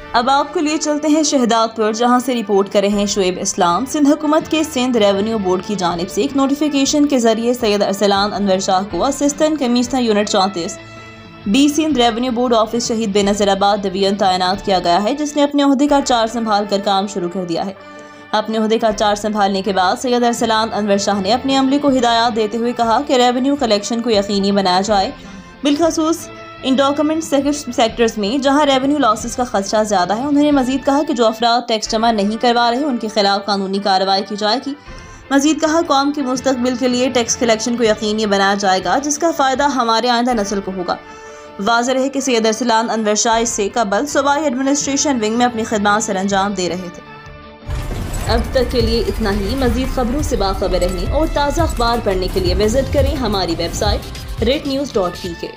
अब आपको लिए चलते हैं शहदादपुर, जहां से रिपोर्ट कर रहे हैं शुएब इस्लाम। सिंध हुकूमत के सिंध रेवेन्यू बोर्ड की जानिब से एक नोटिफिकेशन के जरिए सैयद अरसलान अनवर शाह को assistant commissioner unit 34 D Sindh revenue board office Shaheed Benazirabad division तैनात किया गया है, जिसने अपने ओहदे का चार्ज संभाल कर काम शुरू कर दिया है। अपने ओहदे का चार्ज संभालने के बाद सैयद अरसलान अनवर शाह ने अपने अमले को हिदायत देते हुए कहा कि रेवेन्यू कलेक्शन को यकीनी बनाया जाए, बिलखसूस इन डॉक्यूमेंट सेक्टर्स में जहां रेवेन्यू लॉसेस का खदशा ज़्यादा है। उन्होंने मजीद कहा कि जो अफराद टैक्स जमा नहीं करवा रहे उनके खिलाफ कानूनी कार्रवाई की जाएगी। मजीद कहा, कौम के मुस्तकबिल के लिए टैक्स कलेक्शन को यकीनी बनाया जाएगा, जिसका फ़ायदा हमारे आइंदा नस्ल को होगा। वाज़ेह रहे कि सैयद अरसलान अनवर शाह इससे कबल सूबाई एडमिनिस्ट्रेशन विंग में अपनी खिदमत सर अंजाम दे रहे थे। अब तक के लिए इतना ही। मजीद खबरों से बाखबर रहने और ताज़ा अखबार पढ़ने के लिए विजिट करें हमारी वेबसाइट rednews.pk।